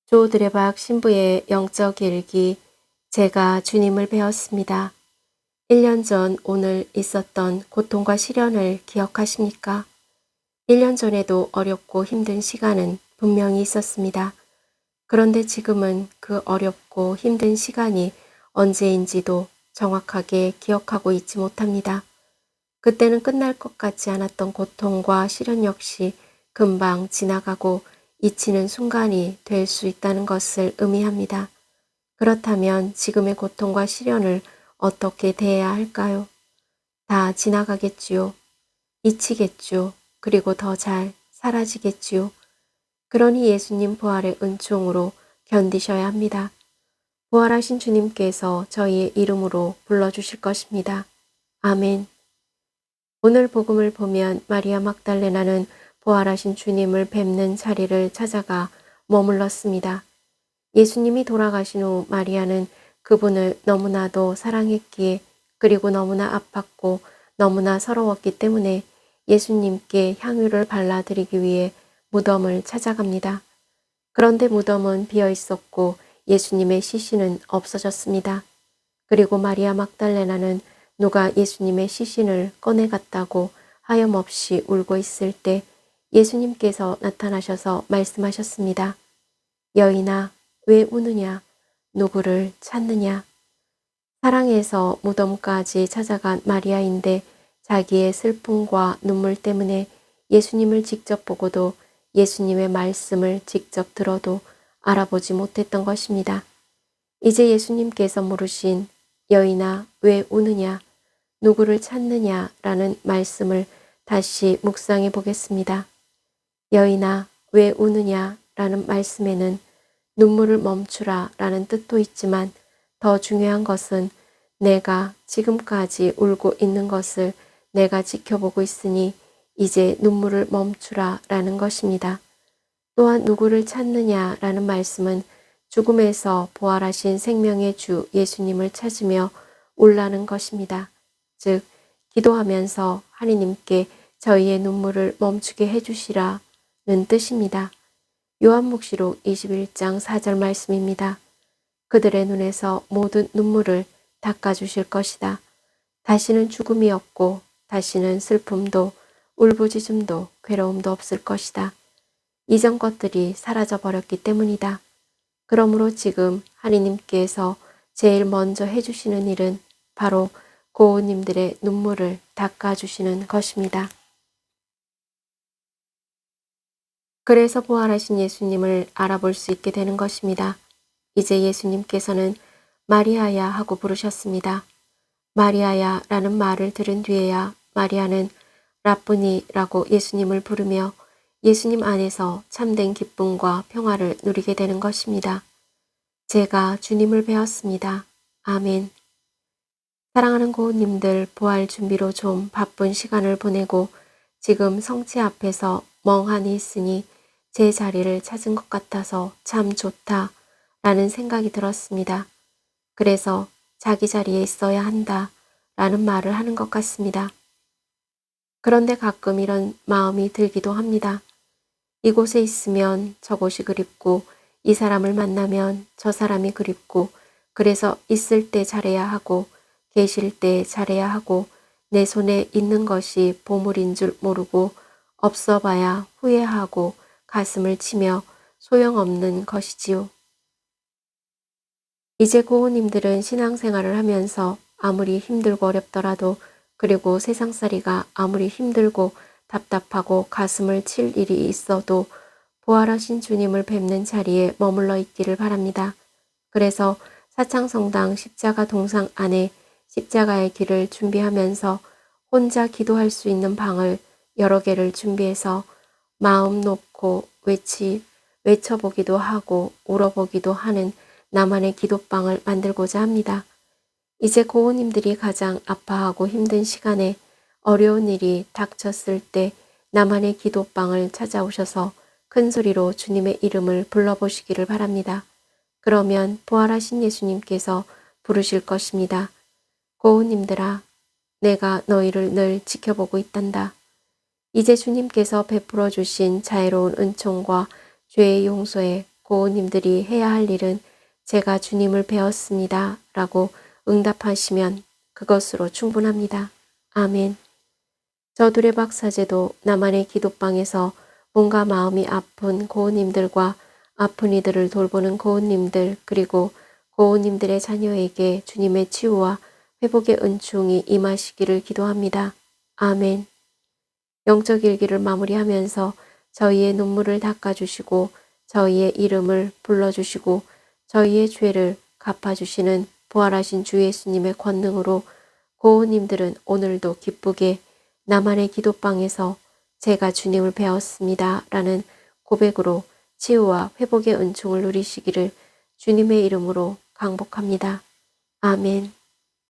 조 드레박 신부의 영적 일기. 제가 주님을 배웠습니다. 1년 전 오늘 있었던 고통과 시련을 기억하십니까? 1년 전에도 어렵고 힘든 시간은 분명히 있었습니다. 그런데 지금은 그 어렵고 힘든 시간이 언제인지도 정확하게 기억하고 있지 못합니다. 그때는 끝날 것 같지 않았던 고통과 시련 역시 금방 지나가고 잊히는 순간이 될 수 있다는 것을 의미합니다. 그렇다면 지금의 고통과 시련을 어떻게 대해야 할까요? 다 지나가겠지요. 잊히겠죠. 그리고 더 잘 사라지겠지요. 그러니 예수님 부활의 은총으로 견디셔야 합니다. 부활하신 주님께서 저희의 이름으로 불러주실 것입니다. 아멘. 오늘 복음을 보면 마리아 막달레나는 부활하신 주님을 뵙는 자리를 찾아가 머물렀습니다. 예수님이 돌아가신 후 마리아는 그분을 너무나도 사랑했기에 그리고 너무나 아팠고 너무나 서러웠기 때문에 예수님께 향유를 발라드리기 위해 무덤을 찾아갑니다. 그런데 무덤은 비어 있었고 예수님의 시신은 없어졌습니다. 그리고 마리아 막달레나는 누가 예수님의 시신을 꺼내갔다고 하염없이 울고 있을 때 예수님께서 나타나셔서 말씀하셨습니다. 여인아, 왜 우느냐? 누구를 찾느냐? 사랑해서 무덤까지 찾아간 마리아인데 자기의 슬픔과 눈물 때문에 예수님을 직접 보고도 예수님의 말씀을 직접 들어도 알아보지 못했던 것입니다. 이제 예수님께서 물으신 여인아 왜 우느냐 누구를 찾느냐 라는 말씀을 다시 묵상해 보겠습니다. 여인아 왜 우느냐 라는 말씀에는 눈물을 멈추라 라는 뜻도 있지만 더 중요한 것은 내가 지금까지 울고 있는 것을 내가 지켜보고 있으니 이제 눈물을 멈추라 라는 것입니다. 또한 누구를 찾느냐 라는 말씀은 죽음에서 부활하신 생명의 주 예수님을 찾으며 울라는 것입니다. 즉 기도하면서 하느님께 저희의 눈물을 멈추게 해주시라는 뜻입니다. 요한묵시록 21장 4절 말씀입니다. 그들의 눈에서 모든 눈물을 닦아주실 것이다. 다시는 죽음이 없고 다시는 슬픔도 울부짖음도 괴로움도 없을 것이다. 이전 것들이 사라져 버렸기 때문이다. 그러므로 지금 하느님께서 제일 먼저 해주시는 일은 바로 고우님들의 눈물을 닦아주시는 것입니다. 그래서 부활하신 예수님을 알아볼 수 있게 되는 것입니다. 이제 예수님께서는 마리아야 하고 부르셨습니다. 마리아야 라는 말을 들은 뒤에야 마리아는 라쁘니라고 예수님을 부르며 예수님 안에서 참된 기쁨과 평화를 누리게 되는 것입니다. 제가 주님을 배웠습니다. 아멘. 사랑하는 고우님들 부활 준비로 좀 바쁜 시간을 보내고 지금 성체 앞에서 멍하니 있으니 제 자리를 찾은 것 같아서 참 좋다 라는 생각이 들었습니다. 그래서 자기 자리에 있어야 한다 라는 말을 하는 것 같습니다. 그런데 가끔 이런 마음이 들기도 합니다. 이곳에 있으면 저곳이 그립고 이 사람을 만나면 저 사람이 그립고 그래서 있을 때 잘해야 하고 계실 때 잘해야 하고 내 손에 있는 것이 보물인 줄 모르고 없어 봐야 후회하고 가슴을 치며 소용없는 것이지요. 이제 고우님들은 신앙생활을 하면서 아무리 힘들고 어렵더라도 그리고 세상살이가 아무리 힘들고 답답하고 가슴을 칠 일이 있어도 부활하신 주님을 뵙는 자리에 머물러 있기를 바랍니다. 그래서 사창성당 십자가 동상 안에 십자가의 길을 준비하면서 혼자 기도할 수 있는 방을 여러 개를 준비해서 마음 놓고 외쳐보기도 하고 울어보기도 하는 나만의 기도방을 만들고자 합니다. 이제 고우님들이 가장 아파하고 힘든 시간에 어려운 일이 닥쳤을 때 나만의 기도방을 찾아오셔서 큰 소리로 주님의 이름을 불러보시기를 바랍니다. 그러면 부활하신 예수님께서 부르실 것입니다. 고우님들아, 내가 너희를 늘 지켜보고 있단다. 이제 주님께서 베풀어 주신 자애로운 은총과 죄의 용서에 고우님들이 해야 할 일은 제가 주님을 배웠습니다. 라고 응답하시면 그것으로 충분합니다. 아멘. 저둘의 박사제도 나만의 기도방에서 몸과 마음이 아픈 고우님들과 아픈 이들을 돌보는 고우님들 그리고 고우님들의 자녀에게 주님의 치유와 회복의 은총이 임하시기를 기도합니다. 아멘. 영적 일기를 마무리하면서 저희의 눈물을 닦아주시고 저희의 이름을 불러주시고 저희의 죄를 갚아주시는 부활하신 주 예수님의 권능으로 고우님들은 오늘도 기쁘게 나만의 기도방에서 제가 주님을 배웠습니다. 라는 고백으로 치유와 회복의 은총을 누리시기를 주님의 이름으로 강복합니다. 아멘.